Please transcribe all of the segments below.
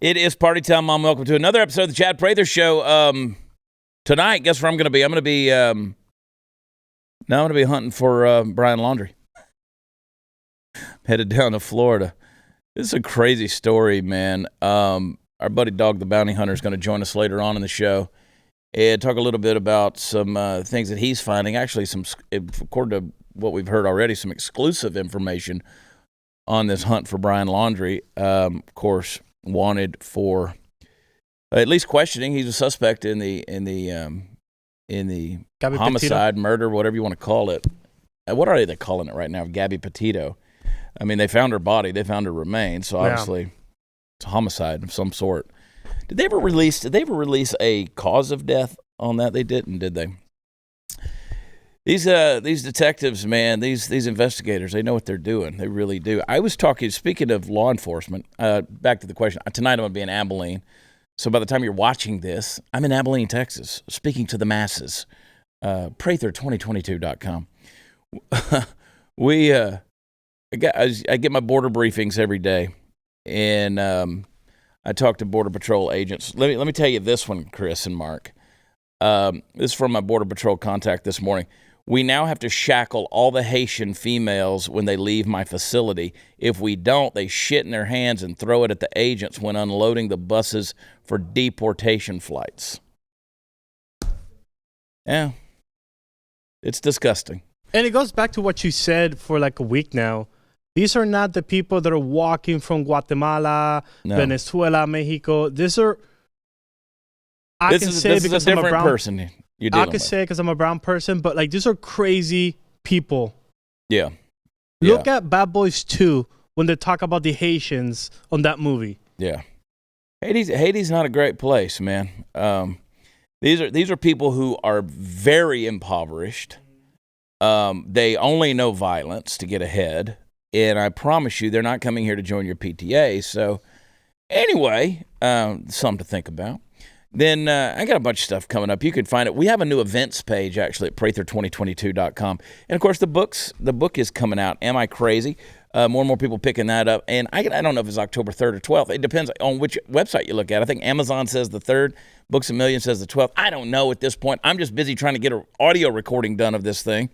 It is party time, Mom. Welcome to another episode of the Chad Prather Show. Tonight, guess where I'm going to be? I'm going to be hunting for Brian Laundrie. Headed down to Florida. This is a crazy story, man. Our buddy Dog the Bounty Hunter is going to join us later on in the show and talk a little bit about some things that he's finding. Actually, according to what we've heard already, some exclusive information on this hunt for Brian Laundrie. Of course, wanted for at least questioning. He's a suspect in the Gabby homicide, Petito? murder, whatever you want to call it. What are they calling it right now? Gabby Petito. I mean, they found her body. They found her remains. So obviously, it's a homicide of some sort. Did they ever release a cause of death on that? They didn't, did they? These detectives, man, these investigators, they know what they're doing. They really do. I was talking, speaking of law enforcement, back to the question. Tonight I'm going to be in Abilene. So by the time you're watching this, I'm in Abilene, Texas, speaking to the masses. Prather2022.com. I get my border briefings every day, and I talk to Border Patrol agents. Let me tell you this one, Chris and Mark. This is from my Border Patrol contact this morning. We now have to shackle all the Haitian females when they leave my facility. If we don't, they shit in their hands and throw it at the agents when unloading the buses for deportation flights. Yeah. It's disgusting. And it goes back to what you said for like a week now. These are not the people that are walking from Guatemala, Venezuela, Mexico. These are... This is a different person you're dealing with. I could say because I'm a brown person, but like these are crazy people. Yeah. Look at Bad Boys 2 when they talk about the Haitians on that movie. Yeah. Haiti's not a great place, man. These are people who are very impoverished. They only know violence to get ahead, and I promise you they're not coming here to join your PTA. So anyway, something to think about. Then I got a bunch of stuff coming up. You can find it. We have a new events page, actually, at Prather2022.com. And, of course, the book is coming out. Am I Crazy? More and more people picking that up. And I don't know if it's October 3rd or 12th. It depends on which website you look at. I think Amazon says the 3rd. Books A Million says the 12th. I don't know at this point. I'm just busy trying to get an audio recording done of this thing.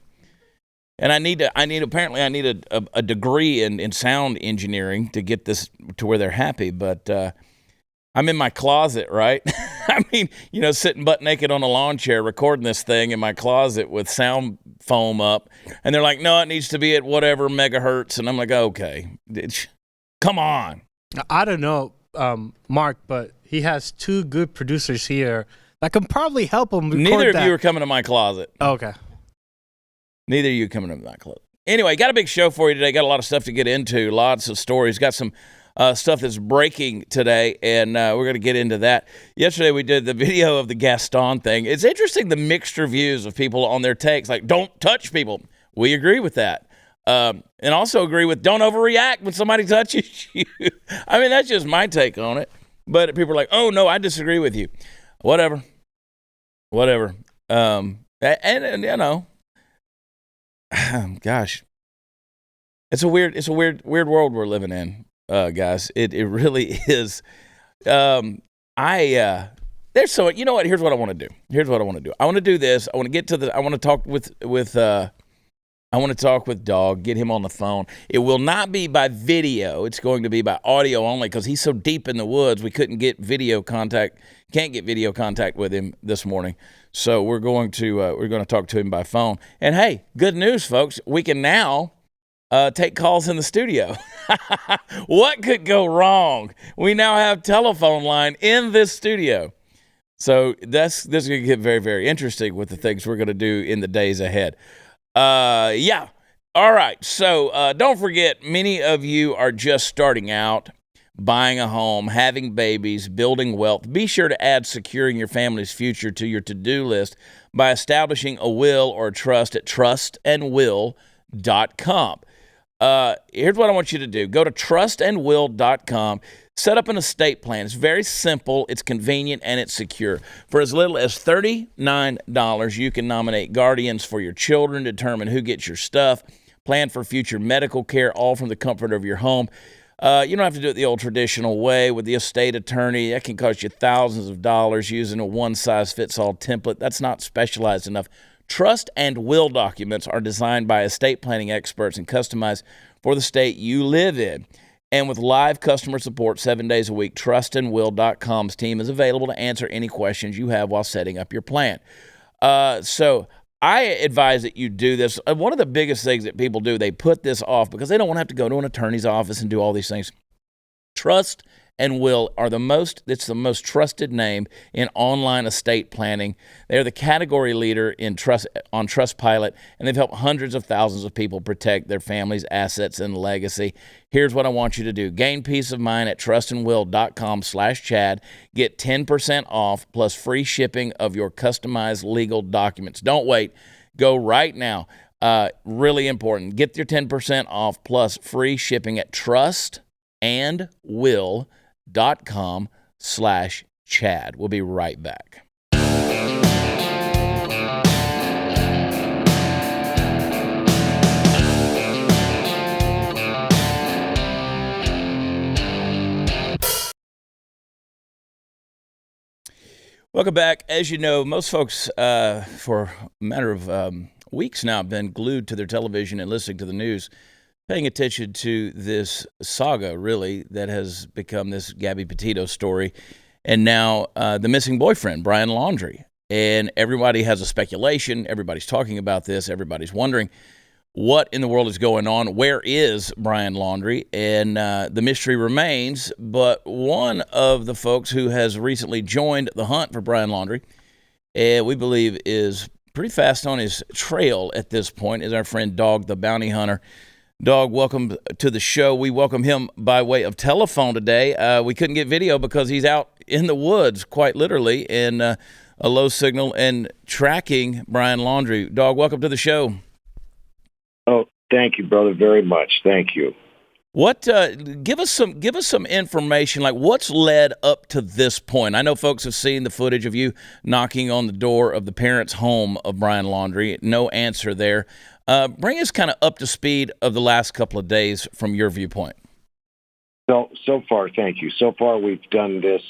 And I need a degree in sound engineering to get this to where they're happy. But I'm in my closet, right? I mean, sitting butt naked on a lawn chair recording this thing in my closet with sound foam up. And they're like, no, it needs to be at whatever megahertz. And I'm like, okay, come on. I don't know, Mark, but he has two good producers here that can probably help him record Neither of you are coming to my closet. Okay. Neither of you coming to my closet. Anyway, got a big show for you today. Got a lot of stuff to get into. Lots of stories. Got some stuff that's breaking today, and we're going to get into that. Yesterday, we did the video of the Gaston thing. It's interesting, the mixed reviews of people on their takes, like, don't touch people. We agree with that. And also agree with don't overreact when somebody touches you. I mean, that's just my take on it. But people are like, oh, no, I disagree with you. Whatever. And gosh, it's a weird world we're living in. Guys, it really is. There's so, you know what? Here's what I want to do. I want to do this. I want to talk with Dog, get him on the phone. It will not be by video. It's going to be by audio only because he's so deep in the woods. We couldn't get video contact. Can't get video contact with him this morning. So we're going to talk to him by phone. And hey, good news, folks. We can now take calls in the studio. What could go wrong? We now have telephone line in this studio. So this is going to get very, very interesting with the things we're going to do in the days ahead. Yeah. All right. So don't forget, many of you are just starting out, buying a home, having babies, building wealth. Be sure to add securing your family's future to your to-do list by establishing a will or a trust at trustandwill.com. Here's what I want you to do. Go to trustandwill.com. Set up an estate plan. It's very simple, it's convenient, and it's secure. For as little as $39, you can nominate guardians for your children, determine who gets your stuff, plan for future medical care, all from the comfort of your home. You don't have to do it the old traditional way with the estate attorney. That can cost you thousands of dollars using a one-size-fits-all template. That's not specialized enough. Trust and will documents are designed by estate planning experts and customized for the state you live in. And with live customer support 7 days a week, trustandwill.com's team is available to answer any questions you have while setting up your plan. So I advise that you do this. One of the biggest things that people do, they put this off because they don't want to have to go to an attorney's office and do all these things. Trust and Will are it's the most trusted name in online estate planning. They're the category leader on Trustpilot, and they've helped hundreds of thousands of people protect their family's assets and legacy. Here's what I want you to do. Gain peace of mind at trustandwill.com/Chad. Get 10% off plus free shipping of your customized legal documents. Don't wait. Go right now. Really important. Get your 10% off plus free shipping at trustandwill.com/Chad. We'll be right back. Welcome back. As you know, most folks, for a matter of weeks now, have been glued to their television and listening to the news, paying attention to this saga, really, that has become this Gabby Petito story, and now the missing boyfriend, Brian Laundrie. And everybody has a speculation. Everybody's talking about this. Everybody's wondering what in the world is going on. Where is Brian Laundrie? And the mystery remains. But one of the folks who has recently joined the hunt for Brian Laundrie, we believe is pretty fast on his trail at this point, is our friend Dog the Bounty Hunter. Dog, welcome to the show. We welcome him by way of telephone today. We couldn't get video because he's out in the woods, quite literally, in a low signal and tracking Brian Laundrie. Dog, welcome to the show. Oh, thank you, brother, very much. Thank you. What? Give us some information. Like, what's led up to this point? I know folks have seen the footage of you knocking on the door of the parents' home of Brian Laundrie. No answer there. Bring us kind of up to speed of the last couple of days from your viewpoint. So far, thank you. So far, we've done this.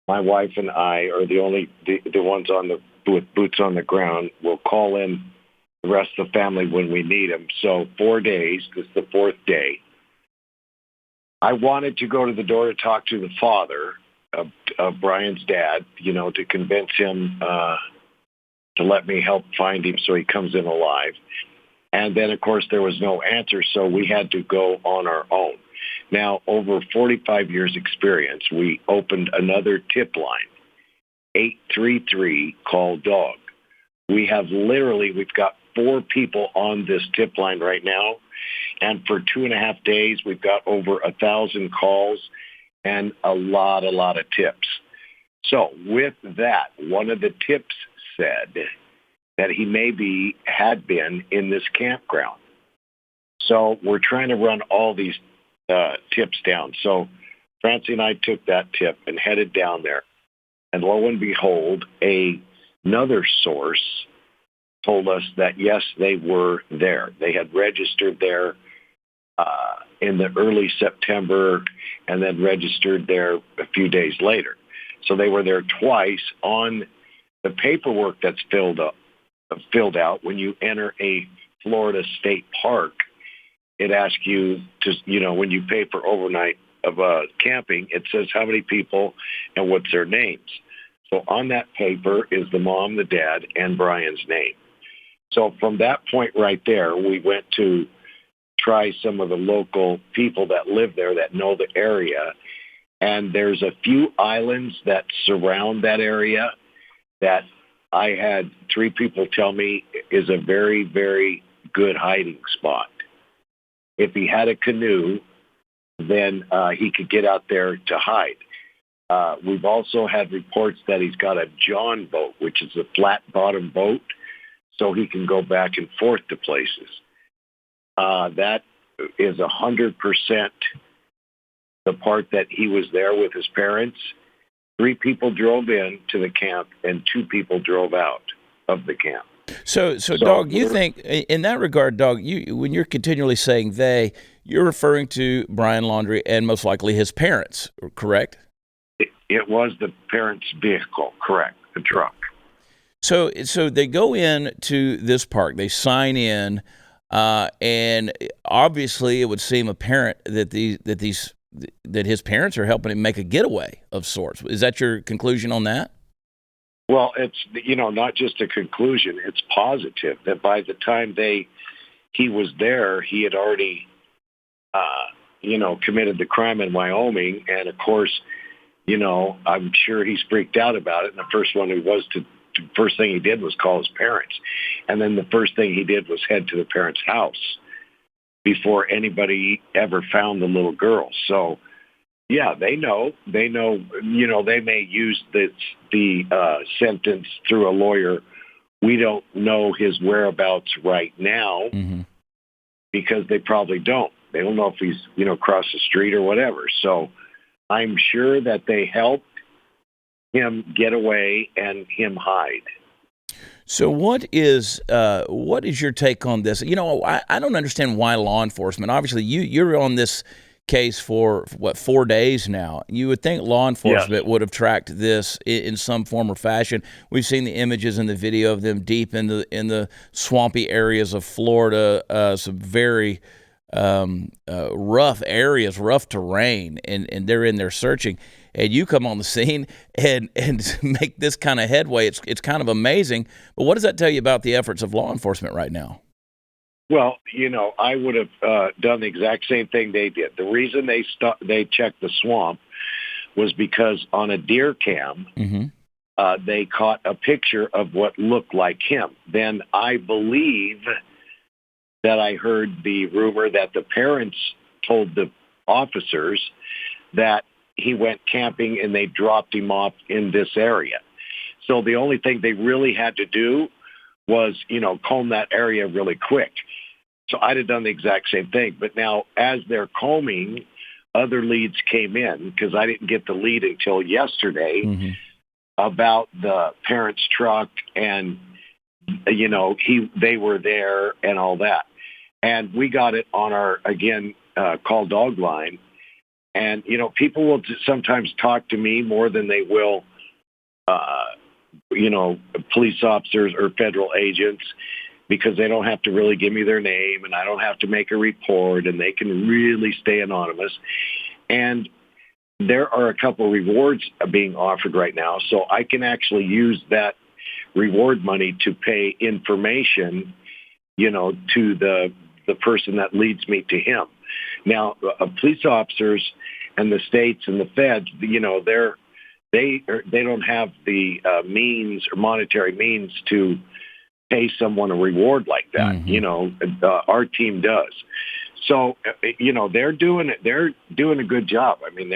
My wife and I are the ones with boots on the ground. We'll call in the rest of the family when we need them. So 4 days. This is the fourth day. I wanted to go to the door to talk to the father of Brian's dad, to convince him to let me help find him so he comes in alive. And then, of course, there was no answer, so we had to go on our own. Now, over 45 years' experience, we opened another tip line, 833-CALL-DOG. We've got 4 people on this tip line right now. And for 2.5 days, we've got over 1,000 calls and a lot of tips. So with that, one of the tips said that he had been in this campground. So we're trying to run all these tips down. So Francie and I took that tip and headed down there. And lo and behold, another source told us that, yes, they were there. They had registered there in the early September and then registered there a few days later. So they were there twice. On the paperwork that's filled out when you enter a Florida state park. It asks you to, when you pay for overnight of camping, it says how many people and what's their names. So on that paper is the mom, the dad, and Brian's name. So from that point right there, we went to try some of the local people that live there that know the area. And there's a few islands that surround that area that I had 3 people tell me is a very, very good hiding spot. If he had a canoe, then he could get out there to hide. We've also had reports that he's got a John boat, which is a flat-bottom boat, so he can go back and forth to places. That is 100% the part that he was there with his parents. 3 people drove in to the camp and 2 people drove out of the camp. So Dog, you think in that regard, Dog, when you're continually saying you're referring to Brian Laundrie and most likely his parents, correct? It was the parents' vehicle, correct, the truck. So they go in to this park, they sign in, and obviously it would seem apparent that his parents are helping him make a getaway of sorts. Is that your conclusion on that? Well, it's not just a conclusion; it's positive that by the time he was there, he had already committed the crime in Wyoming, and of course, I'm sure he's freaked out about it. And the first thing he did was call his parents. And then the first thing he did was head to the parents' house before anybody ever found the little girl. So, yeah, they know, they may use the sentence through a lawyer. We don't know his whereabouts right now because they probably don't. They don't know if he's, across the street or whatever. So I'm sure that they helped him get away and him hide. So what is your take on this? I don't understand why law enforcement. Obviously, you're on this case for 4 days now. You would think law enforcement would have tracked this in some form or fashion. We've seen the images and the video of them deep in the swampy areas of Florida, some very rough areas, rough terrain, and they're in there searching. And you come on the scene and make this kind of headway. It's kind of amazing. But what does that tell you about the efforts of law enforcement right now? Well, I would have done the exact same thing they did. The reason they checked the swamp was because on a deer cam, they caught a picture of what looked like him. Then I believe that I heard the rumor that the parents told the officers that he went camping and they dropped him off in this area. So the only thing they really had to do was, comb that area really quick. So I'd have done the exact same thing. But now as they're combing, other leads came in because I didn't get the lead until yesterday about the parents' truck and, they were there and all that. And we got it on our, call dog line. And, people will sometimes talk to me more than they will, police officers or federal agents because they don't have to really give me their name and I don't have to make a report and they can really stay anonymous. And there are a couple rewards being offered right now. So I can actually use that reward money to pay information, to the person that leads me to him. Now, police officers and the states and the feds, they don't have the means or monetary means to pay someone a reward like that. Our team does. So, they're doing it. They're doing a good job. I mean,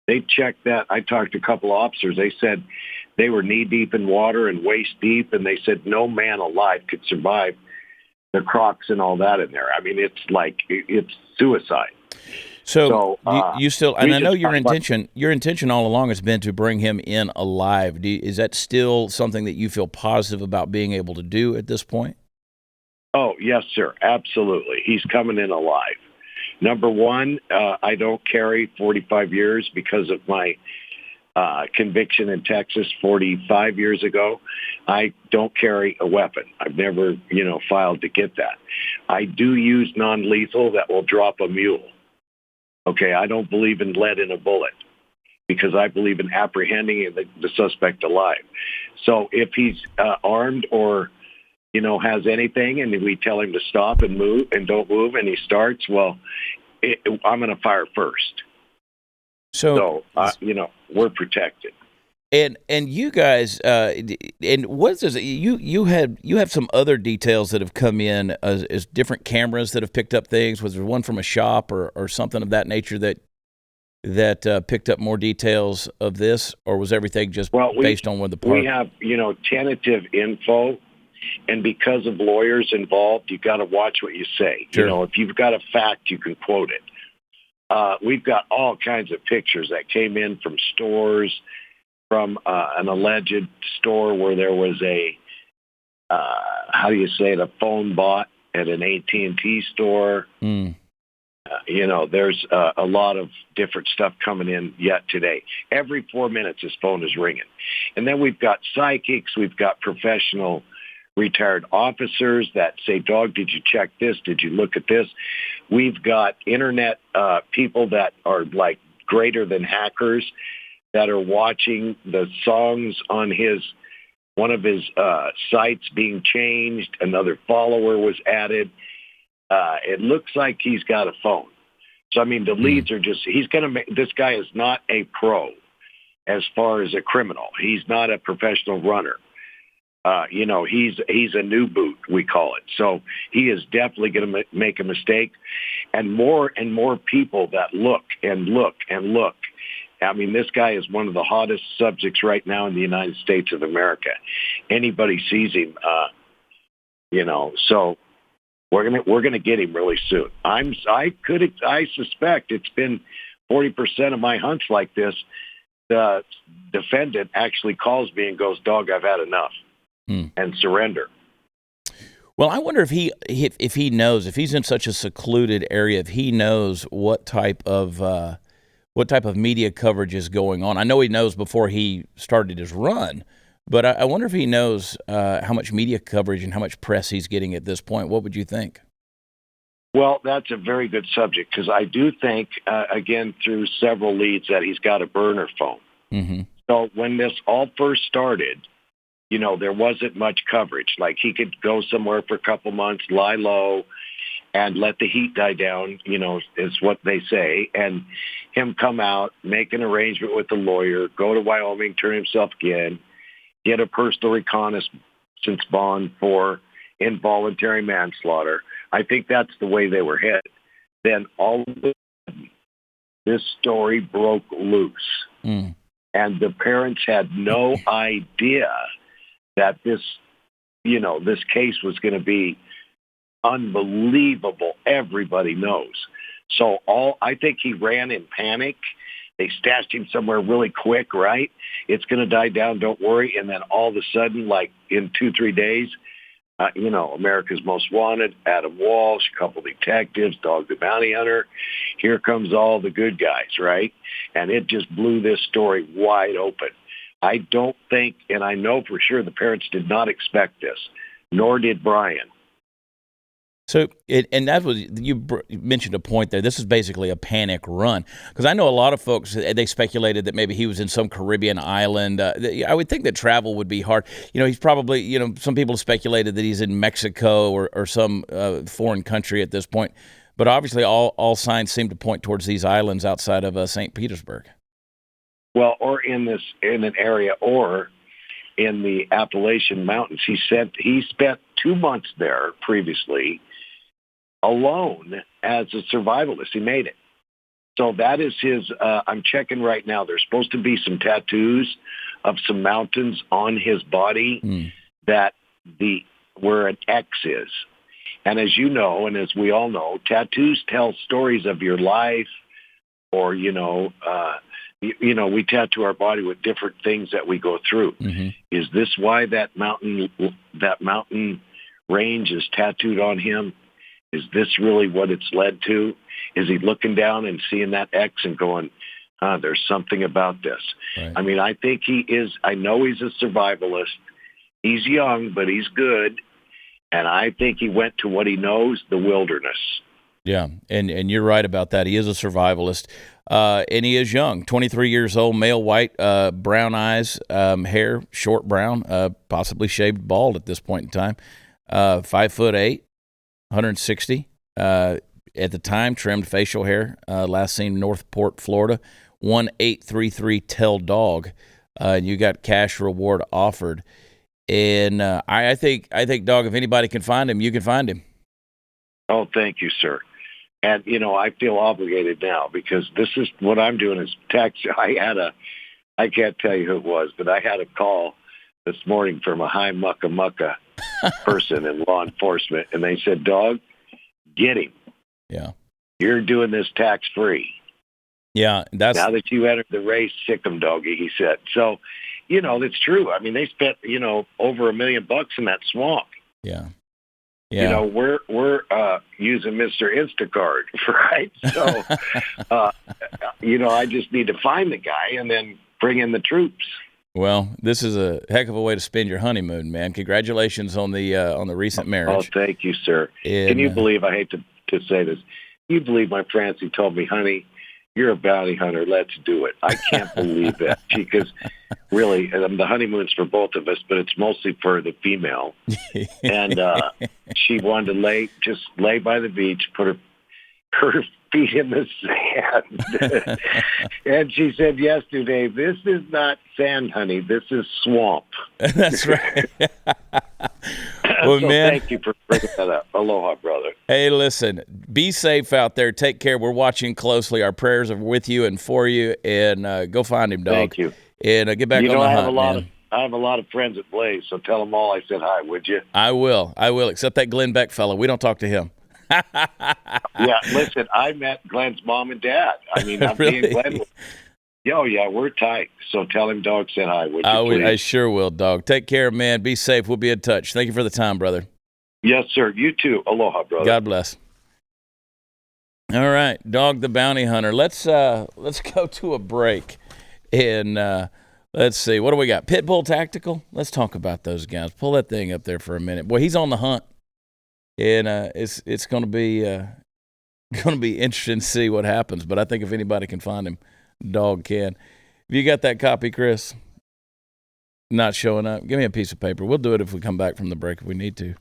they checked that. I talked to a couple of officers. They said they were knee deep in water and waist deep, and they said no man alive could survive the Crocs and all that in there. I mean, it's suicide. So you still, and I know your intention all along has been to bring him in alive. Is that still something that you feel positive about being able to do at this point? Oh, yes, sir. Absolutely. He's coming in alive. Number one, I don't carry 45 years because of my conviction in Texas 45 years ago. I don't carry a weapon. I've never, filed to get that. I do use non-lethal that will drop a mule. Okay, I don't believe in lead in a bullet because I believe in apprehending the suspect alive. So if he's armed or, has anything and we tell him to stop and move and don't move and he starts, I'm going to fire first. So we're protected. And you guys, and what is it? You have some other details that have come in as different cameras that have picked up things. Was there one from a shop or something of that nature that picked up more details of this, or was everything just based on what the park? We have tentative info, and because of lawyers involved, you got to watch what you say. Sure. If you've got a fact, you can quote it. We've got all kinds of pictures that came in from stores. From an alleged store where there was a phone bought at an AT&T store. there's a lot of different stuff coming in yet today. Every 4 minutes, his phone is ringing. And then we've got psychics. We've got professional retired officers that say, dog, did you check this? Did you look at this? We've got internet people that are like greater than hackers that are watching the songs on one of his sites being changed. Another follower was added. It looks like he's got a phone. So, I mean, the leads are just, this guy is not a pro as far as a criminal. He's not a professional runner. He's a new boot, we call it. So he is definitely going to make a mistake. And more people that look and look and look. I mean, this guy is one of the hottest subjects right now in the United States of America. Anybody sees him, so we're gonna get him really soon. I suspect it's been 40% of my hunts like this. The defendant actually calls me and goes, dog, I've had enough, and surrender. Well, I wonder if he knows, if he's in such a secluded area, if he knows what type of media coverage is going on. I know he knows before he started his run, but I wonder if he knows how much media coverage and how much press he's getting at this point. What would you think? Well, that's a very good subject, because I do think, again, through several leads, that he's got a burner phone. Mm-hmm. So when this all first started, there wasn't much coverage. Like, he could go somewhere for a couple months, lie low, and let the heat die down, is what they say, and him come out, make an arrangement with the lawyer, go to Wyoming, turn himself in, get a personal reconnaissance bond for involuntary manslaughter. I think that's the way they were headed. Then all of a sudden, this story broke loose, and the parents had no idea that this case was going to be unbelievable. Everybody knows. So I think he ran in panic. They stashed him somewhere really quick, right? It's going to die down, don't worry. And then all of a sudden, like in 2-3 days, America's Most Wanted, Adam Walsh, a couple detectives, Dog the Bounty Hunter. Here comes all the good guys, right? And it just blew this story wide open. I don't think, and I know for sure the parents did not expect this, nor did Brian. So, and that was, you mentioned a point there. This is basically a panic run, because I know a lot of folks, they speculated that maybe he was in some Caribbean island. I would think that travel would be hard. He's probably, some people speculated that he's in Mexico or some foreign country at this point. But obviously, all signs seem to point towards these islands outside of St. Petersburg. Well, or in an area, or in the Appalachian Mountains. He spent 2 months there previously, alone as a survivalist. He made it. So that is his, I'm checking right now. There's supposed to be some tattoos of some mountains on his body that where an X is. And as you know, and as we all know, tattoos tell stories of your life, or, we tattoo our body with different things that we go through. Mm-hmm. Is this why that mountain range is tattooed on him? Is this really what it's led to? Is he looking down and seeing that X and going, there's something about this? Right. I mean, I think he is. I know he's a survivalist. He's young, but he's good. And I think he went to what he knows, the wilderness. Yeah, and you're right about that. He is a survivalist, and he is young, 23 years old, male, white, brown eyes, hair, short brown, possibly shaved bald at this point in time, 5'8", 160. At the time, trimmed facial hair, last seen Northport, Florida, 1833 Tell Dog. You got cash reward offered. And I think, Dog, if anybody can find him, you can find him. Oh, thank you, sir. And, I feel obligated now, because this is what I'm doing is text. I can't tell you who it was, but I had a call this morning from a high mucka person in law enforcement, and they said, Dog, get him. Yeah. You're doing this tax-free. Yeah. Now that you entered the race, sick 'em, doggy, he said. So, that's true. I mean, they spent, over $1 million in that swamp. Yeah. Yeah. You know, we're using Mr. Instacart, right? So, you know, I just need to find the guy and then bring in the troops. Well, this is a heck of a way to spend your honeymoon, man. Congratulations on the recent marriage. Oh, thank you, sir. And, can you believe, I hate to say this, you believe my Francie told me, honey, you're a bounty hunter, let's do it. I can't believe that. Because really, the honeymoon's for both of us, but it's mostly for the female. And she wanted to lay by the beach, put her feet in the sand. And she said yesterday, this is not sand, honey. This is swamp. That's right. Well, so man, thank you for bringing that up. Aloha, brother. Hey, listen, be safe out there. Take care. We're watching closely. Our prayers are with you and for you. And go find him, dog. Thank you. And get back on the hunt, I have a lot of friends at Blaze, so tell them all I said hi, would you? I will, except that Glenn Beck fellow. We don't talk to him. Yeah, listen, I met Glenn's mom and dad. I mean, I'm Really? being Glenn. Oh, yeah, we're tight. So tell him dog said hi, would you, please? I sure will, dog. Take care, man. Be safe. We'll be in touch. Thank you for the time, brother. Yes, sir. You too. Aloha, brother. God bless. All right, Dog the Bounty Hunter. Let's go to a break. And let's see. What do we got? Pitbull Tactical? Let's talk about those guys. Pull that thing up there for a minute. Boy, he's on the hunt. And it's going to be interesting to see what happens. But I think if anybody can find him, Dog can. Have you got that copy, Chris? Not showing up? Give me a piece of paper. We'll do it if we come back from the break if we need to.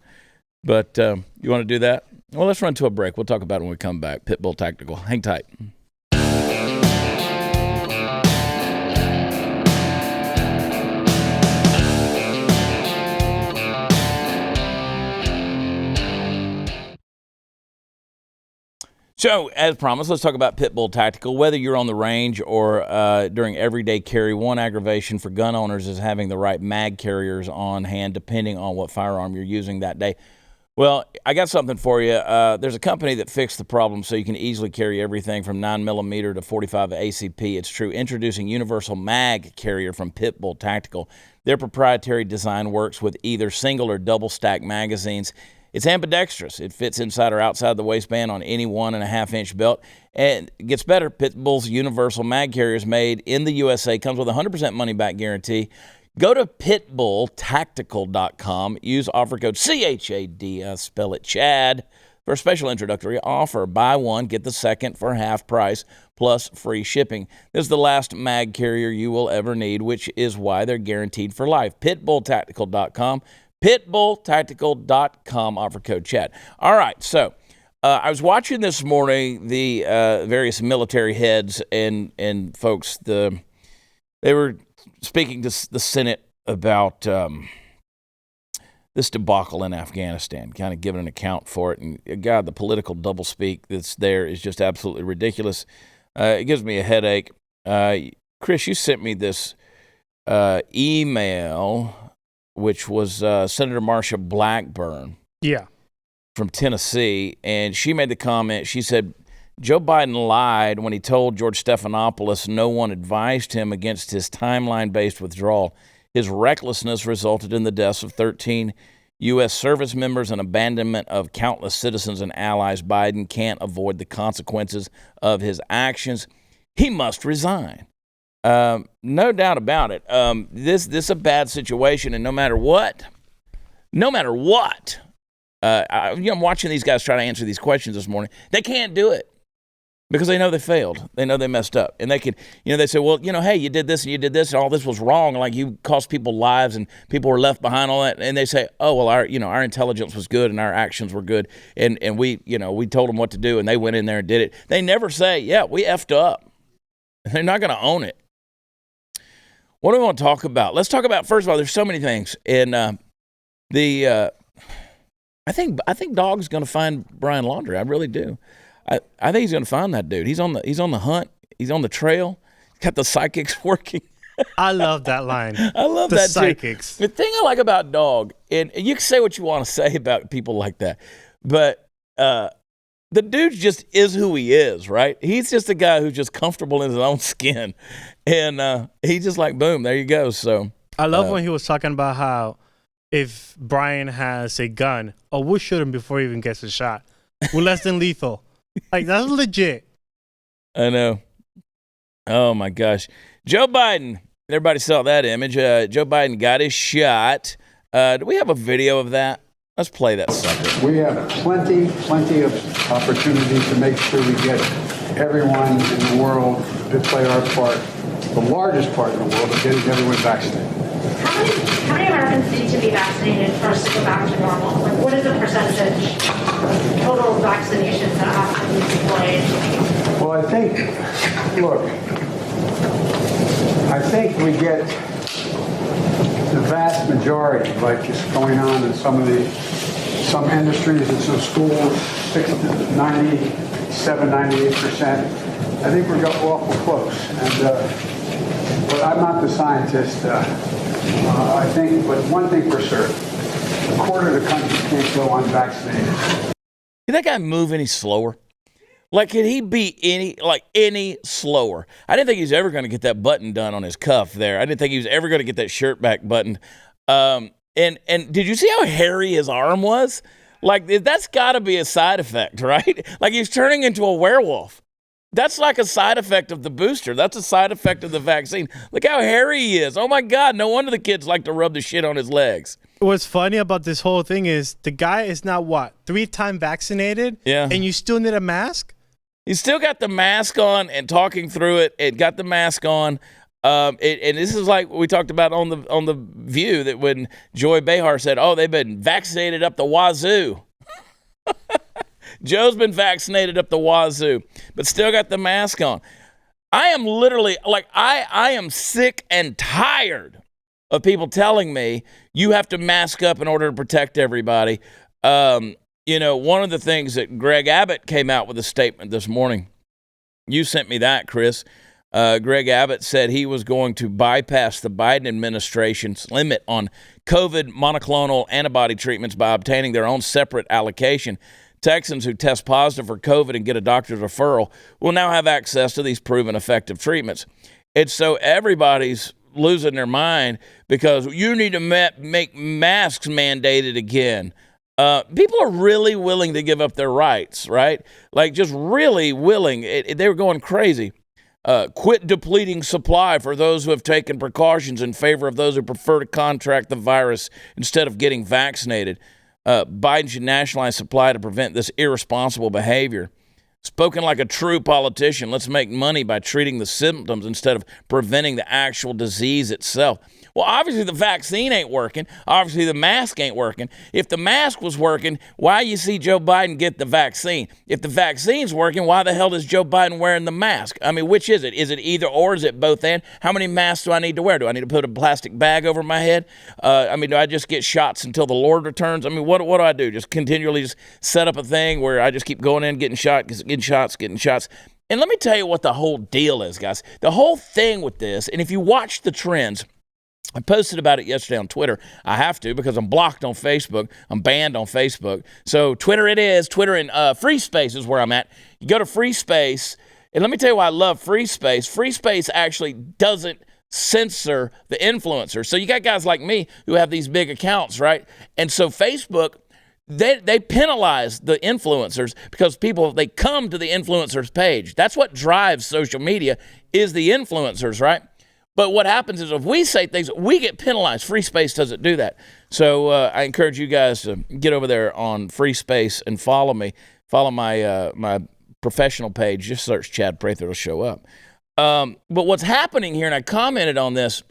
But you want to do that? Well, let's run to a break. We'll talk about it when we come back. Pitbull Tactical. Hang tight. So, as promised, let's talk about Pitbull Tactical. Whether you're on the range or during everyday carry, one aggravation for gun owners is having the right mag carriers on hand, depending on what firearm you're using that day. Well, I got something for you. There's a company that fixed the problem so you can easily carry everything from 9mm to 45 ACP. It's true. Introducing Universal Mag Carrier from Pitbull Tactical. Their proprietary design works with either single or double stack magazines. It's ambidextrous. It fits inside or outside the waistband on any 1.5-inch belt. And it gets better. Pitbull's Universal Mag Carrier is made in the USA, comes with a 100% money-back guarantee. Go to pitbulltactical.com. Use offer code CHAD, spell it Chad, for a special introductory offer. Buy one, get the second for half price plus free shipping. This is the last mag carrier you will ever need, which is why they're guaranteed for life. Pitbulltactical.com. Pitbulltactical.com, offer code Chad. All right, so I was watching this morning the various military heads and folks. They were speaking to the Senate about this debacle in Afghanistan, kind of giving an account for it. And God, the political doublespeak that's there is just absolutely ridiculous. It gives me a headache. Chris, you sent me this email, which was Senator Marsha Blackburn from Tennessee, and she made the comment, she said, Joe Biden lied when he told George Stephanopoulos no one advised him against his timeline-based withdrawal. His recklessness resulted in the deaths of 13 U.S. service members and abandonment of countless citizens and allies. Biden can't avoid the consequences of his actions. He must resign. No doubt about it. This is a bad situation, and no matter what, I'm watching these guys try to answer these questions this morning. They can't do it because they know they failed. They know they messed up, and they can, they say, well, hey, you did this and you did this, and all this was wrong. Like you cost people lives, and people were left behind. All that, and they say, oh, well, our intelligence was good and our actions were good, and we told them what to do, and they went in there and did it. They never say, yeah, we effed up. They're not going to own it. What do we want to talk about? Let's talk about, first of all, there's so many things. And I think Dog's going to find Brian Laundrie. I really do. I think he's going to find that dude. He's on the hunt. He's on the trail. He's got the psychics working. I love that line. I love the that psychics. Too. The thing I like about Dog, and you can say what you want to say about people like that, but the dude just is who he is, right? He's just a guy who's just comfortable in his own skin. And he's just like, boom, there you go. So I love when he was talking about how if Brian has a gun, oh, we'll shoot him before he even gets a shot. We're less than lethal. Like, that's legit. I know. Oh, my gosh. Joe Biden. Everybody saw that image. Joe Biden got his shot. Do we have a video of that? Let's play that sucker. We have plenty of opportunity to make sure we get everyone in the world to play our part, the largest part in the world, of getting everyone vaccinated. How many Americans need to be vaccinated for us to go back to normal? Like, what is the percentage of total vaccinations that have to be deployed? Well, I think we get the vast majority, like is going on in some industries and some schools, 97, 98%. I think we're awful close. But I'm not the scientist. I think, but one thing for certain, a quarter of the country can't go unvaccinated. Can that guy move any slower? Like, could he be any slower? I didn't think he was ever going to get that button done on his cuff there. I didn't think he was ever going to get that shirt back buttoned. And did you see how hairy his arm was? Like, that's got to be a side effect, right? Like, he's turning into a werewolf. That's like a side effect of the booster. That's a side effect of the vaccine. Look how hairy he is. Oh, my God. No wonder the kids like to rub the shit on his legs. What's funny about this whole thing is the guy is now, 3-time vaccinated? Yeah. And you still need a mask? He's still got the mask on and talking through it and got the mask on. And this is like we talked about on the View, that when Joy Behar said, oh, they've been vaccinated up the wazoo. Joe's been vaccinated up the wazoo, but still got the mask on. I am literally, like, I am sick and tired of people telling me you have to mask up in order to protect everybody. One of the things that Greg Abbott came out with a statement this morning, you sent me that, Chris. Greg Abbott said he was going to bypass the Biden administration's limit on COVID monoclonal antibody treatments by obtaining their own separate allocation. Texans who test positive for COVID and get a doctor's referral will now have access to these proven effective treatments. It's so everybody's losing their mind because you need to make masks mandated again. People are really willing to give up their rights, right? Like, just really willing. They were going crazy. Quit depleting supply for those who have taken precautions in favor of those who prefer to contract the virus instead of getting vaccinated. Biden should nationalize supply to prevent this irresponsible behavior. Spoken like a true politician, let's make money by treating the symptoms instead of preventing the actual disease itself. Well, obviously the vaccine ain't working. Obviously the mask ain't working. If the mask was working, why you see Joe Biden get the vaccine? If the vaccine's working, why the hell is Joe Biden wearing the mask? I mean, which is it? Is it either or? Is it both and? How many masks do I need to wear? Do I need to put a plastic bag over my head? Do I just get shots until the Lord returns? I mean, what do I do? Just continually just set up a thing where I just keep going in, getting shots. And let me tell you what the whole deal is, guys. The whole thing with this, and if you watch the trends, I posted about it yesterday on Twitter. I have to because I'm blocked on Facebook. I'm banned on Facebook. So Twitter it is. Twitter and Free Space is where I'm at. You go to Free Space, and let me tell you why I love Free Space. Free Space actually doesn't censor the influencers. So you got guys like me who have these big accounts, right? And so Facebook, they penalize the influencers because they come to the influencers page. That's what drives social media is the influencers, right? But what happens is if we say things, we get penalized. Free Space doesn't do that. So I encourage you guys to get over there on Free Space and follow me. Follow my professional page. Just search Chad Prather. It'll show up. But what's happening here, and I commented on this,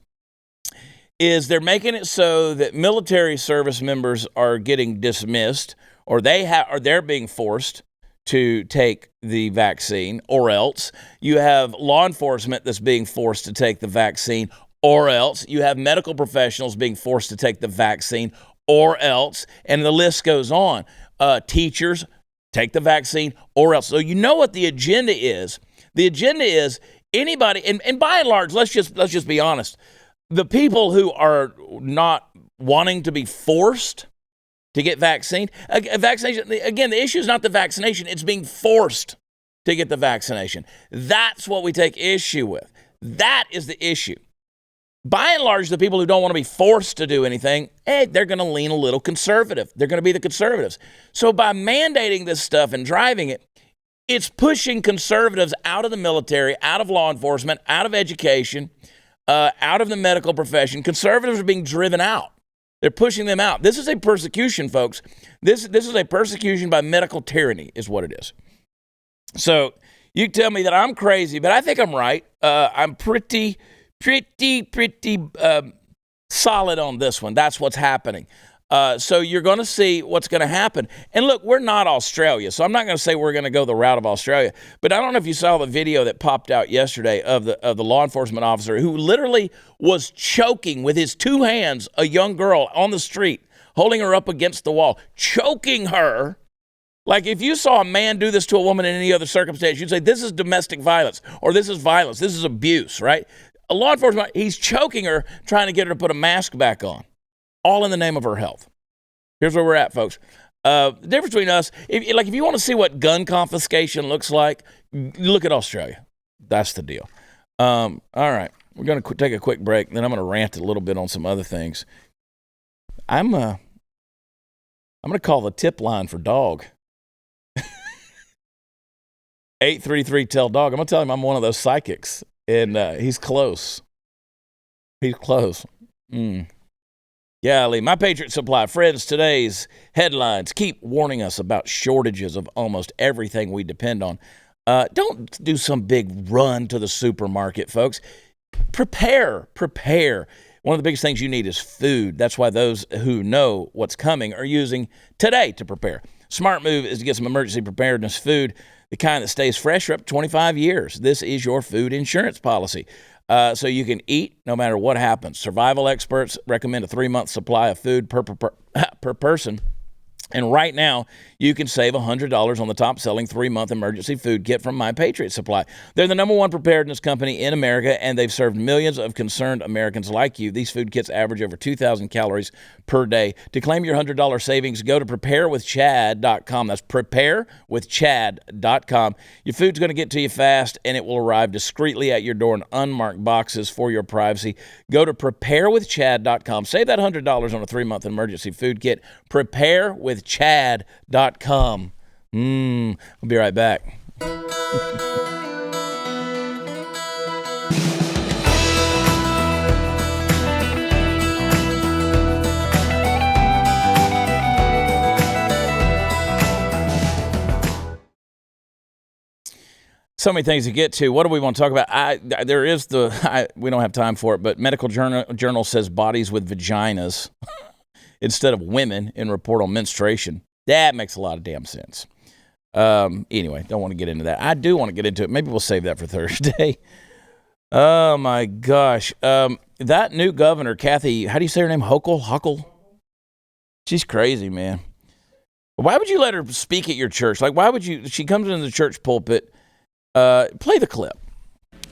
is they're making it so that military service members are getting dismissed or they're being forced to take the vaccine, or else you have law enforcement that's being forced to take the vaccine, or else you have medical professionals being forced to take the vaccine, or else, and the list goes on. Teachers take the vaccine, or else. So you know what the agenda is. The agenda is anybody, and by and large, let's just be honest. The people who are not wanting to be forced to get vaccination. Again, the issue is not the vaccination. It's being forced to get the vaccination. That's what we take issue with. That is the issue. by and large, the people who don't want to be forced to do anything, they're going to lean a little conservative. They're going to be the conservatives. So by mandating this stuff and driving it, it's pushing conservatives out of the military, out of law enforcement, out of education, out of the medical profession. Conservatives are being driven out. They're pushing them out. This is a persecution, folks. This is a persecution by medical tyranny is what it is. So you tell me that I'm crazy, but I think I'm right. I'm pretty solid on this one. That's what's happening. So you're going to see what's going to happen. And look, we're not Australia, so I'm not going to say we're going to go the route of Australia. But I don't know if you saw the video that popped out yesterday of the law enforcement officer who literally was choking with his two hands a young girl on the street, holding her up against the wall, choking her. Like if you saw a man do this to a woman in any other circumstance, you'd say this is domestic violence or this is violence, this is abuse, right? A law enforcement, he's choking her, trying to get her to put a mask back on, all in the name of her health. Here's where we're at, folks. The difference between us, if you want to see what gun confiscation looks like, look at Australia. That's the deal. All right, we're going to take a quick break, then I'm going to rant a little bit on some other things. I'm going to call the tip line for dog. 833-TELL-DOG. I'm going to tell him I'm one of those psychics. And he's close. He's close. Golly, my Patriot Supply. Friends, today's headlines keep warning us about shortages of almost everything we depend on. Don't do some big run to the supermarket, folks. Prepare. One of the biggest things you need is food. That's why those who know what's coming are using today to prepare. Smart move is to get some emergency preparedness food, the kind that stays fresh for up to 25 years. This is your food insurance policy. So you can eat no matter what happens. Survival experts recommend a 3-month supply of food per person. And right now, you can save $100 on the top-selling 3-month emergency food kit from My Patriot Supply. They're the #1 preparedness company in America, and they've served millions of concerned Americans like you. These food kits average over 2,000 calories per day. To claim your $100 savings, go to preparewithchad.com. That's preparewithchad.com. Your food's going to get to you fast, and it will arrive discreetly at your door in unmarked boxes for your privacy. Go to preparewithchad.com. Save that $100 on a 3-month emergency food kit. Preparewithchad.com. We'll be right back. So many things to get to. What do we want to talk about? We don't have time for it, but Medical Journal says bodies with vaginas instead of women in report on menstruation. That makes a lot of damn sense. Anyway, don't want to get into that. I do want to get into it. Maybe we'll save that for Thursday. Oh, my gosh. That new governor, Kathy, how do you say her name? Huckle? She's crazy, man. Why would you let her speak at your church? Like, why would you? She comes into the church pulpit. Play the clip.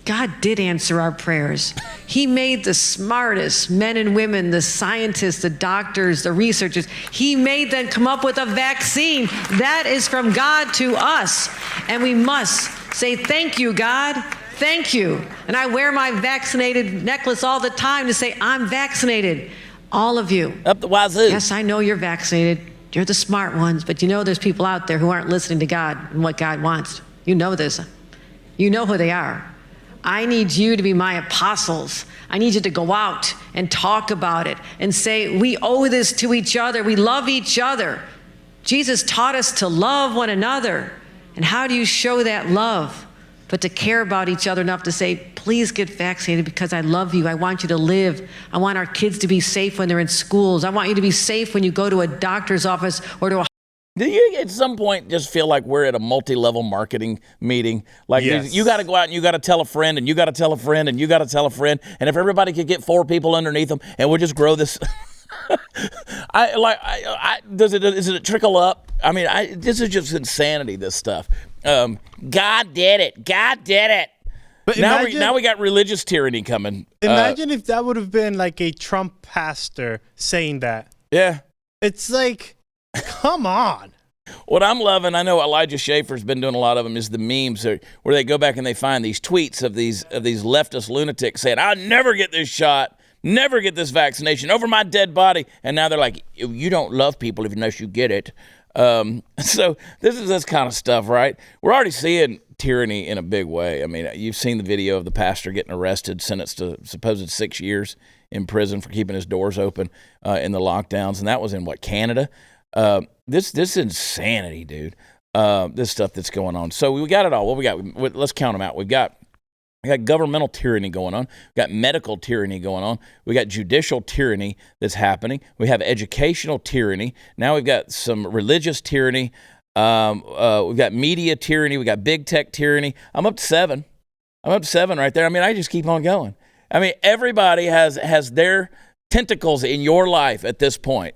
God did answer our prayers. He made the smartest men and women, the scientists, the doctors, the researchers. He made them come up with a vaccine. That is from God to us. And we must say, thank you, God. Thank you. And I wear my vaccinated necklace all the time to say, I'm vaccinated. All of you. Up the wazoo. Yes, I know you're vaccinated. You're the smart ones. But you know there's people out there who aren't listening to God and what God wants. You know this. You know who they are. I need you to be my apostles. I need you to go out and talk about it and say, we owe this to each other. We love each other. Jesus taught us to love one another. And how do you show that love? But to care about each other enough to say, please get vaccinated because I love you. I want you to live. I want our kids to be safe when they're in schools. I want you to be safe when you go to a doctor's office or to a Do you at some point just feel like we're at a multi-level marketing meeting? Like Yes. you got to go out and you got to tell a friend and you got to tell a friend and you got to tell a friend. And if everybody could get 4 people underneath them and we'll just grow this. Is it trickle up? I mean, this is just insanity, this stuff. God did it. God did it. But Now we got religious tyranny coming. Imagine if that would have been like a Trump pastor saying that. Yeah. It's like, come on. What I'm loving, I know Elijah Schaefer's been doing a lot of them, is the memes where they go back and they find these tweets of these leftist lunatics saying, I'll never get this shot. never get this vaccination over my dead body. And now they're like, you don't love people unless you get it. So this is this kind of stuff, right? We're already seeing tyranny in a big way. I mean, you've seen the video of the pastor getting arrested, sentenced to supposed 6 years in prison for keeping his doors open in the lockdowns. And that was in, Canada? This insanity, dude. This stuff that's going on. So we got it all. What we got? Let's count them out. We got governmental tyranny going on. We got medical tyranny going on. We got judicial tyranny that's happening. We have educational tyranny. Now we've got some religious tyranny. We've got media tyranny. We got big tech tyranny. I'm up to 7. I'm up to 7 right there. I mean, I just keep on going. I mean, everybody has their tentacles in your life at this point.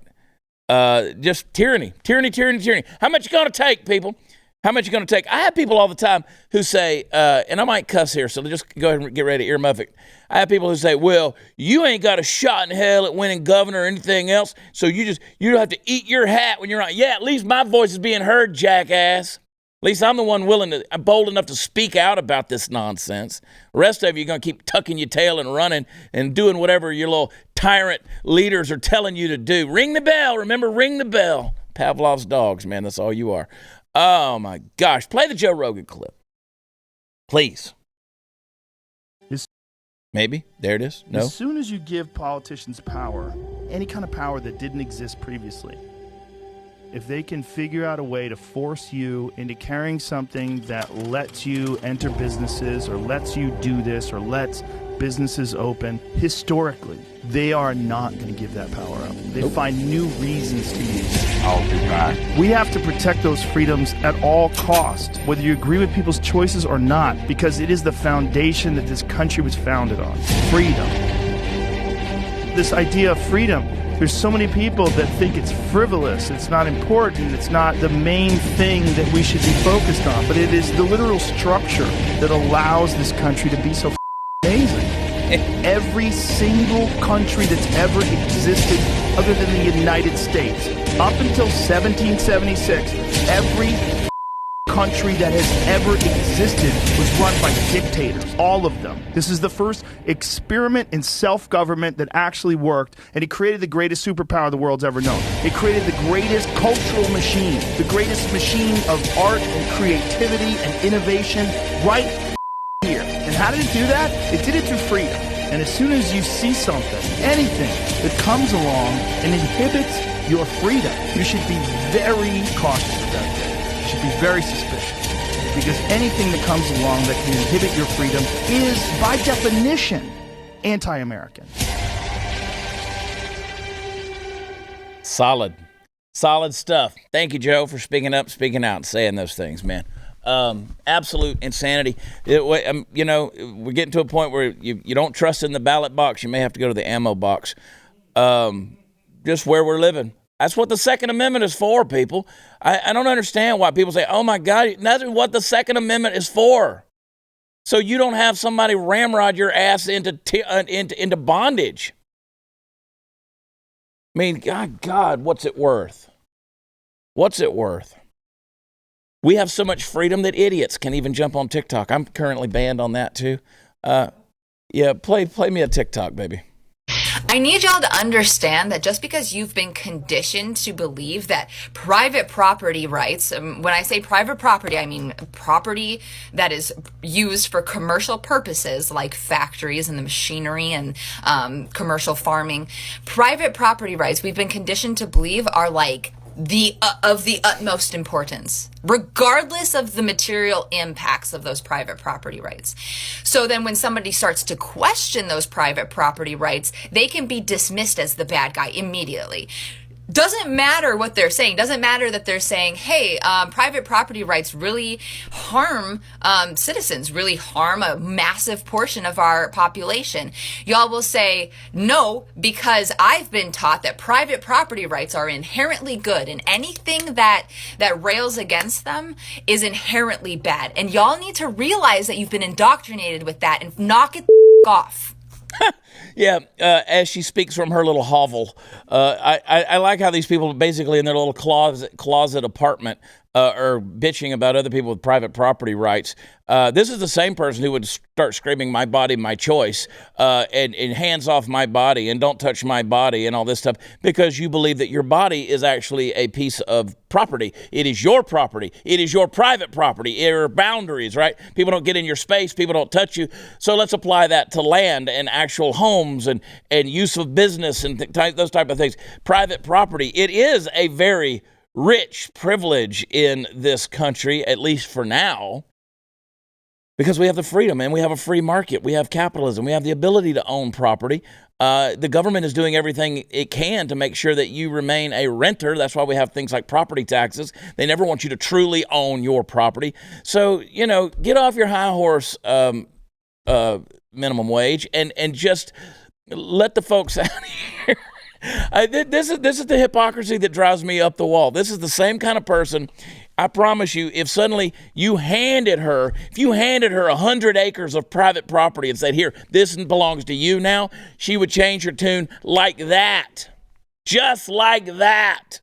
Just tyranny. How much you going to take, people? How much you going to take? I have people all the time who say, and I might cuss here, so just go ahead and get ready to earmuff it. I have people who say, well, you ain't got a shot in hell at winning governor or anything else, so you don't have to eat your hat when you're on. Yeah, at least my voice is being heard, jackass. At least I'm the one bold enough to speak out about this nonsense. The rest of you are going to keep tucking your tail and running and doing whatever your little tyrant leaders are telling you to do. Ring the bell. Remember, ring the bell. Pavlov's dogs, man. That's all you are. Oh, my gosh. Play the Joe Rogan clip. Please. Maybe. There it is. No. As soon as you give politicians power, any kind of power that didn't exist previously, if they can figure out a way to force you into carrying something that lets you enter businesses or lets you do this or lets businesses open, historically, they are not going to give that power up. They find new reasons to use it. I'll be back. We have to protect those freedoms at all costs, whether you agree with people's choices or not, because it is the foundation that this country was founded on. Freedom. This idea of freedom, there's so many people that think it's frivolous, it's not important, it's not the main thing that we should be focused on, but it is the literal structure that allows this country to be so amazing. Every single country that's ever existed other than the United States, up until 1776, every country that has ever existed was run by dictators, all of them. This is the first experiment in self-government that actually worked, and it created the greatest superpower the world's ever known. It created the greatest cultural machine, the greatest machine of art and creativity and innovation right here. And how did it do that? It did it through freedom. And as soon as you see something, anything that comes along and inhibits your freedom, you should be very cautious of that thing. You should be very suspicious. Because anything that comes along that can inhibit your freedom is, by definition, anti-American. Solid stuff. Thank you, Joe, for speaking up, speaking out, and saying those things, man. Absolute insanity. We're getting to a point where you don't trust in the ballot box. You may have to go to the ammo box. Just where we're living. That's what the Second Amendment is for, people. I don't understand why people say, oh, my God, that's what the Second Amendment is for. So you don't have somebody ramrod your ass into bondage. I mean, God, what's it worth? What's it worth? We have so much freedom that idiots can even jump on TikTok. I'm currently banned on that too. Play me a TikTok, baby. I need y'all to understand that just because you've been conditioned to believe that private property rights, when I say private property, I mean property that is used for commercial purposes like factories and the machinery and commercial farming. Private property rights, we've been conditioned to believe are like of the utmost importance, regardless of the material impacts of those private property rights. So then when somebody starts to question those private property rights, they can be dismissed as the bad guy immediately. Doesn't matter what they're saying. Doesn't matter that they're saying, hey, private property rights really harm citizens, really harm a massive portion of our population. Y'all will say, no, because I've been taught that private property rights are inherently good and anything that rails against them is inherently bad. And y'all need to realize that you've been indoctrinated with that and knock it off. Yeah, as she speaks from her little hovel, I like how these people basically in their little closet apartment or bitching about other people with private property rights. This is the same person who would start screaming, my body, my choice, and hands off my body and don't touch my body and all this stuff, because you believe that your body is actually a piece of property. It is your property. It is your private property. There are boundaries, right? People don't get in your space. People don't touch you. So let's apply that to land and actual homes and use of business and those type of things. Private property. It is a very rich privilege in this country, at least for now, because we have the freedom and we have a free market. We have capitalism. We have the ability to own property. The government is doing everything it can to make sure that you remain a renter. That's why we have things like property taxes. They never want you to truly own your property. So, get off your high horse minimum wage and just let the folks out here. This is the hypocrisy that drives me up the wall. This is the same kind of person. I promise you, if suddenly you handed her 100 acres of private property and said, here, this belongs to you now, she would change her tune like that. Just like that.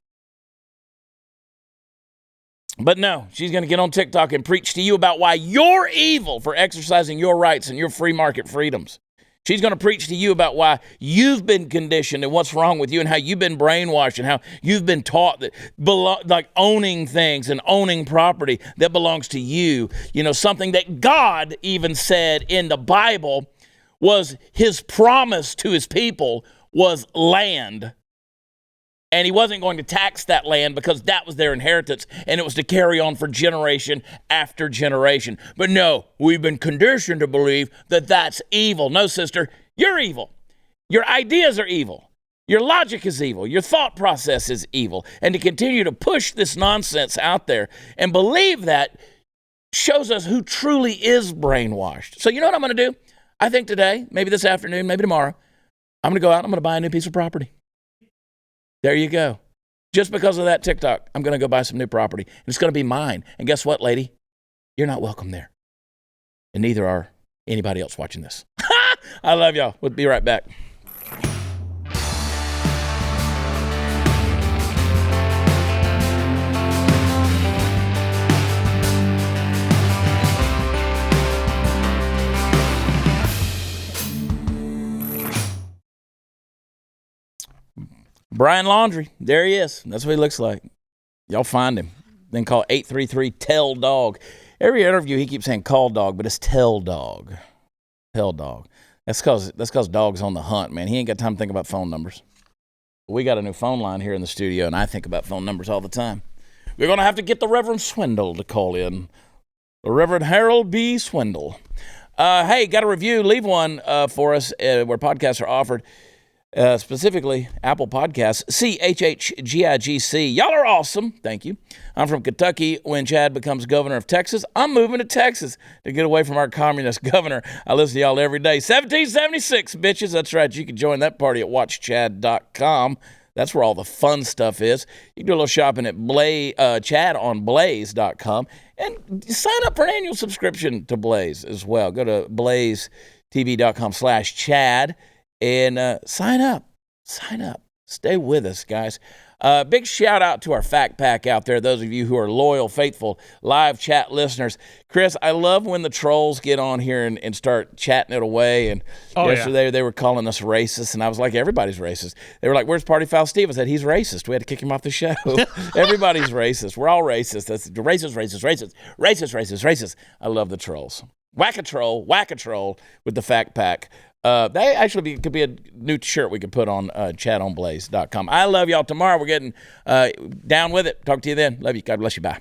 But no, she's going to get on TikTok and preach to you about why you're evil for exercising your rights and your free market freedoms. She's going to preach to you about why you've been conditioned and what's wrong with you and how you've been brainwashed and how you've been taught that like owning things and owning property that belongs to you. Something that God even said in the Bible was his promise to his people was land. And he wasn't going to tax that land because that was their inheritance, and it was to carry on for generation after generation. But no, we've been conditioned to believe that that's evil. No, sister, you're evil. Your ideas are evil. Your logic is evil. Your thought process is evil. And to continue to push this nonsense out there and believe that shows us who truly is brainwashed. So you know what I'm going to do? I think today, maybe this afternoon, maybe tomorrow, I'm going to go out and I'm going to buy a new piece of property. There you go. Just because of that TikTok, I'm going to go buy some new property. And it's going to be mine. And guess what, lady? You're not welcome there. And neither are anybody else watching this. I love y'all. We'll be right back. Brian Laundrie, there he is. That's what he looks like. Y'all find him. Then call 833-TELL-DOG. Every interview he keeps saying call dog, but it's tell dog. Tell dog. That's because dog's on the hunt, man. He ain't got time to think about phone numbers. We got a new phone line here in the studio, and I think about phone numbers all the time. We're going to have to get the Reverend Swindle to call in. The Reverend Harold B. Swindle. Hey, got a review. Leave one for us where podcasts are offered. Specifically Apple Podcasts, CHHGIGC. Y'all are awesome. Thank you. I'm from Kentucky. When Chad becomes governor of Texas, I'm moving to Texas to get away from our communist governor. I listen to y'all every day. 1776, bitches. That's right. You can join that party at watchchad.com. That's where all the fun stuff is. You can do a little shopping at chadonblaze.com and sign up for an annual subscription to Blaze as well. Go to blazetv.com/Chad. And sign up. Stay with us, guys. Big shout out to our Fact Pack out there, those of you who are loyal, faithful, live chat listeners. Chris, I love when the trolls get on here and start chatting it away. And yesterday they were calling us racist, and I was like, everybody's racist. They were like, where's Party Foul Steve? I said, he's racist. We had to kick him off the show. Everybody's racist. We're all racist. That's racist. I love the trolls. Whack a troll with the Fact Pack. That actually could be a new shirt we could put on chadonblaze.com. I love y'all. Tomorrow we're getting down with it. Talk to you then. Love you. God bless you. Bye.